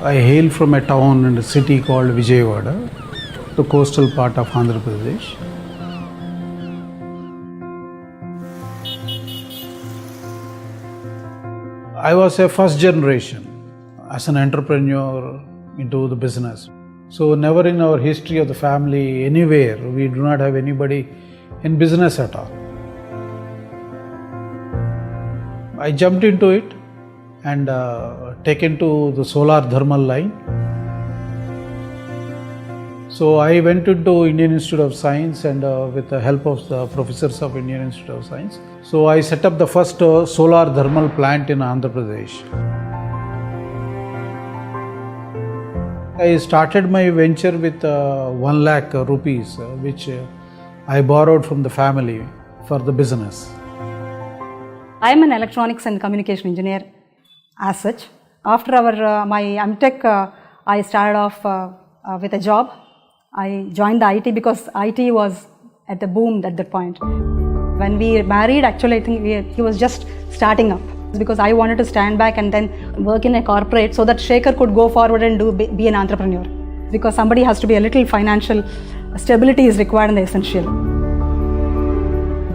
I hail from a town and a city called Vijayawada, the coastal part of Andhra Pradesh. I was a first generation as an entrepreneur into the business. So never in our history of the family, anywhere, we do not have anybody in business at all. I jumped into it and taken to the solar thermal line. So I went into Indian Institute of Science and with the help of the professors of Indian Institute of Science. So I set up the first solar thermal plant in Andhra Pradesh. I started my venture with 1 lakh rupees, which I borrowed from the family for the business. I am an electronics and communication engineer as such. After my MTech, I started off with a job. I joined the IT because IT was at the boom at that point. When we married, actually I think he was just starting up, because I wanted to stand back and then work in a corporate so that Sekhar could go forward and be an entrepreneur, because somebody has to be a little financial stability is required in the essential.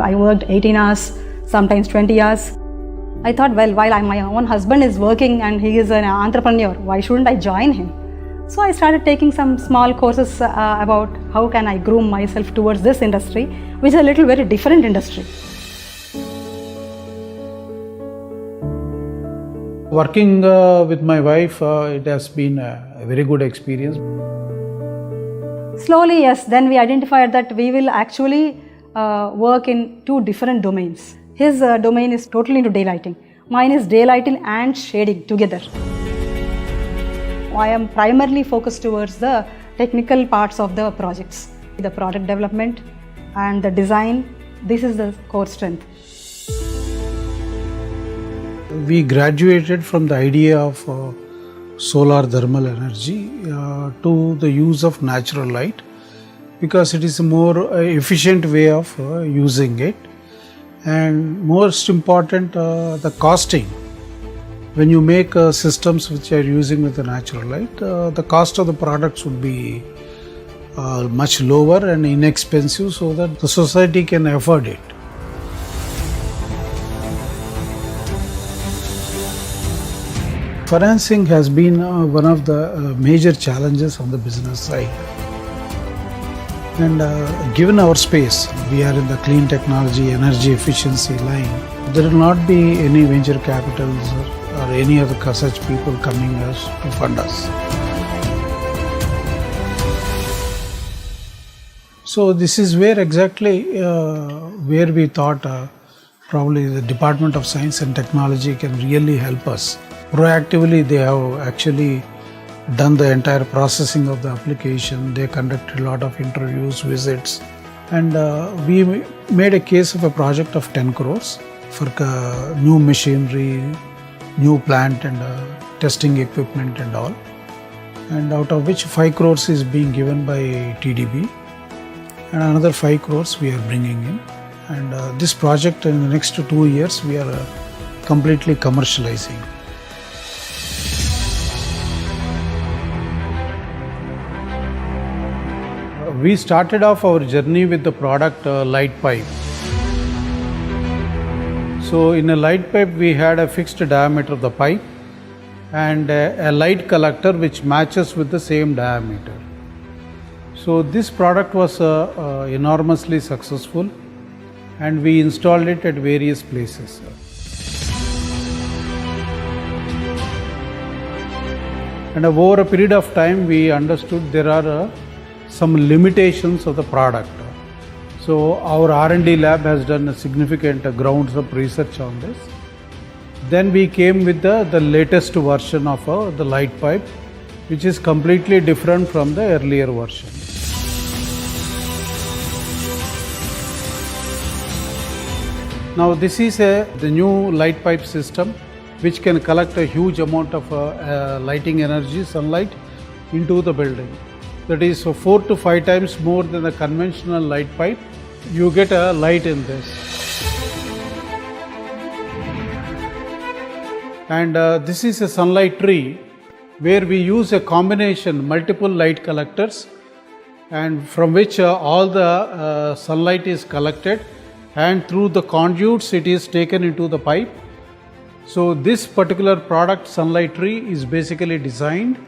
I worked 18 hours, sometimes 20 hours. I thought, well, while my own husband is working and he is an entrepreneur, why shouldn't I join him? So I started taking some small courses about how can I groom myself towards this industry, which is a little very different industry. Working with my wife, it has been a very good experience. Slowly, yes, then we identified that we will actually work in 2 different domains. His domain is totally into daylighting. Mine is daylighting and shading together. I am primarily focused towards the technical parts of the projects. The product development and the design, this is the core strength. We graduated from the idea of solar thermal energy to the use of natural light, because it is a more efficient way of using it. And most important, the costing. When you make systems which are using with the natural light, the cost of the products would be much lower and inexpensive, so that the society can afford it. Financing has been one of the major challenges on the business side. And given our space, we are in the clean technology, energy efficiency line, there will not be any venture capitals or any other such people coming us to fund us. So this is where exactly where we thought probably the Department of Science and Technology can really help us. Proactively, they have actually done the entire processing of the application. They conducted a lot of interviews, visits, and we made a case of a project of 10 crores for new machinery, new plant and testing equipment and all. And out of which 5 crores is being given by TDB and another 5 crores we are bringing in. And this project in the next 2 years we are completely commercializing. We started off our journey with the product Lightpipe. So in a Lightpipe we had a fixed diameter of the pipe and a light collector which matches with the same diameter. So this product was enormously successful and we installed it at various places. And over a period of time we understood there are some limitations of the product. So our R&D lab has done a significant grounds of research on this. Then we came with the latest version of the Lightpipe, which is completely different from the earlier version. Now this is the new Lightpipe system, which can collect a huge amount of lighting energy, sunlight, into the building. That is 4 to 5 times more than the conventional Lightpipe. You get a light in this. And this is a sunlight tree. where we use a combination, multiple light collectors, and from which all the sunlight is collected, and through the conduits it is taken into the pipe. So this particular product, Sunlight Tree, is basically designed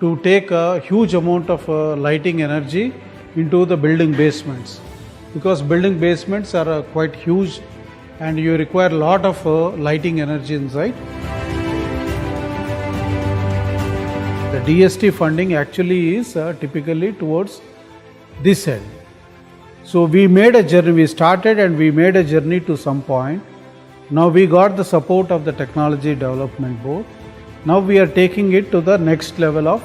to take a huge amount of lighting energy into the building basements, because building basements are quite huge and you require a lot of lighting energy inside. The DST funding actually is typically towards this end. So we made a journey, we started and we made a journey to some point. Now we got the support of the Technology Development Board. Now we are taking it to the next level of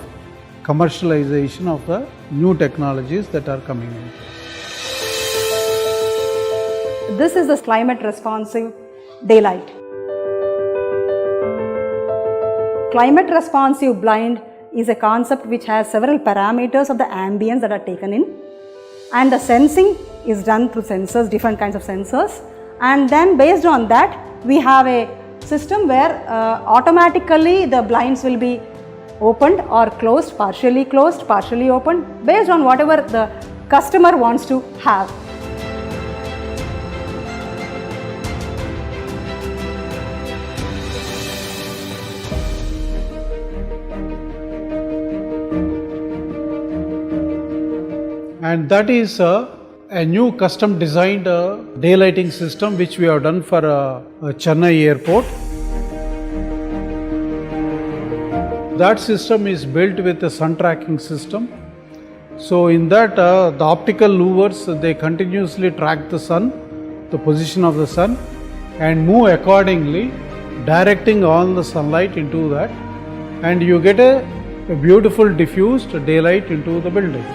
commercialization of the new technologies that are coming in. This is the climate responsive daylight. Climate responsive blind is a concept which has several parameters of the ambience that are taken in, and the sensing is done through sensors, different kinds of sensors, and then based on that we have a system where automatically the blinds will be opened or closed, partially opened, based on whatever the customer wants to have. And that is a new custom designed daylighting system which we have done for Chennai airport. That system is built with a sun tracking system. So in that the optical louvers, they continuously track the sun, the position of the sun, and move accordingly, directing all the sunlight into that, and you get a beautiful diffused daylight into the building.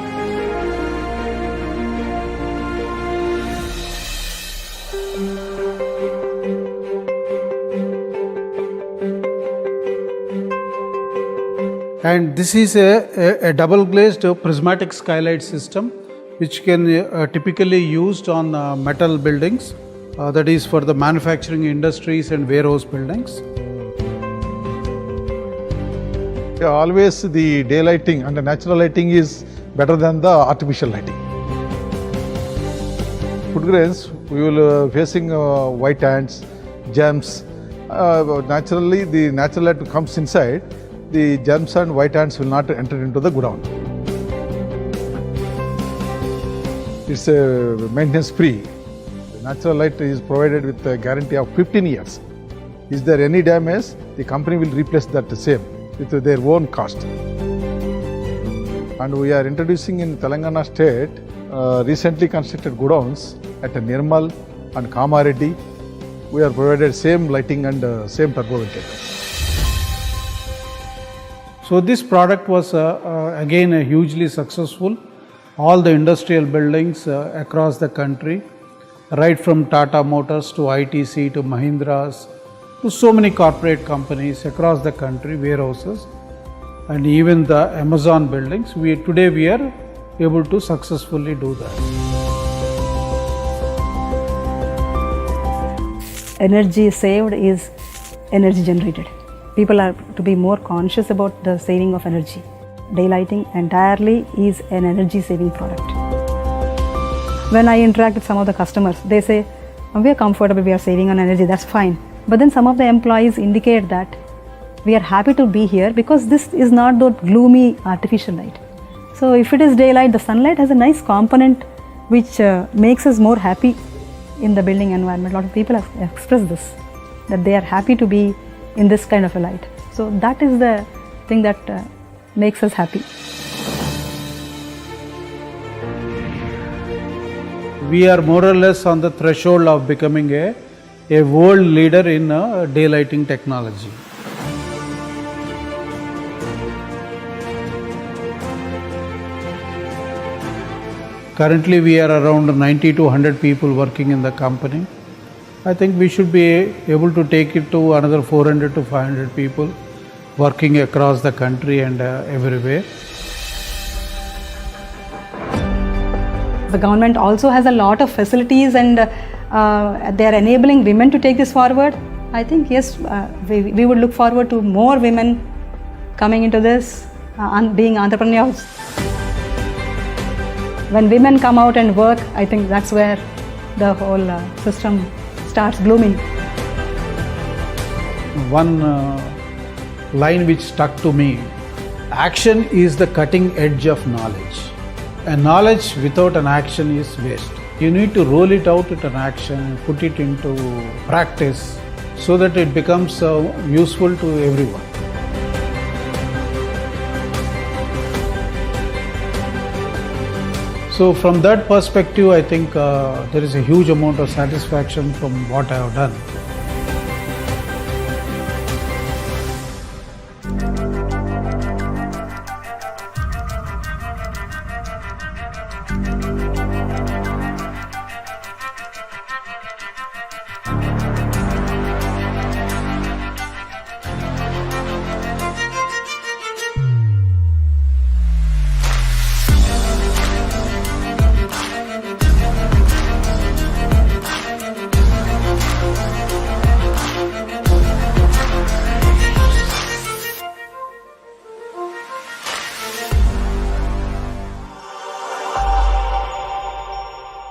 And this is a double glazed prismatic skylight system which can typically used on metal buildings, that is for the manufacturing industries and warehouse buildings. Yeah, always the daylighting and the natural lighting is better than the artificial lighting. Food grains, we will facing white ants, germs. Naturally, the natural light comes inside. The germs and white ants will not enter into the godown. It's a maintenance free. The natural light is provided with a guarantee of 15 years. Is there any damage, the company will replace that same with their own cost. And we are introducing in Telangana state recently constructed godowns at Nirmal and Kamareddy. We are provided same lighting and same turbo ventilator. So this product was again hugely successful. All the industrial buildings across the country, right from Tata Motors to ITC to Mahindras to so many corporate companies across the country, warehouses, and even the Amazon buildings, today we are able to successfully do that. Energy saved is energy generated. People are to be more conscious about the saving of energy. Daylighting entirely is an energy saving product. When I interact with some of the customers, they say, we are comfortable, we are saving on energy, that's fine. But then some of the employees indicate that we are happy to be here because this is not the gloomy artificial light. So if it is daylight, the sunlight has a nice component which makes us more happy in the building environment. A lot of people have expressed this, that they are happy to be in this kind of a light. So that is the thing that makes us happy. We are more or less on the threshold of becoming a world leader in daylighting technology. Currently we are around 90 to 100 people working in the company. I think we should be able to take it to another 400 to 500 people working across the country and everywhere. The government also has a lot of facilities and they are enabling women to take this forward. I think yes, we would look forward to more women coming into this, being entrepreneurs. When women come out and work, I think that's where the whole system starts blooming. One line which stuck to me: action is the cutting edge of knowledge. And knowledge without an action is waste. You need to roll it out with an action, put it into practice so that it becomes useful to everyone. So from that perspective, I think there is a huge amount of satisfaction from what I have done.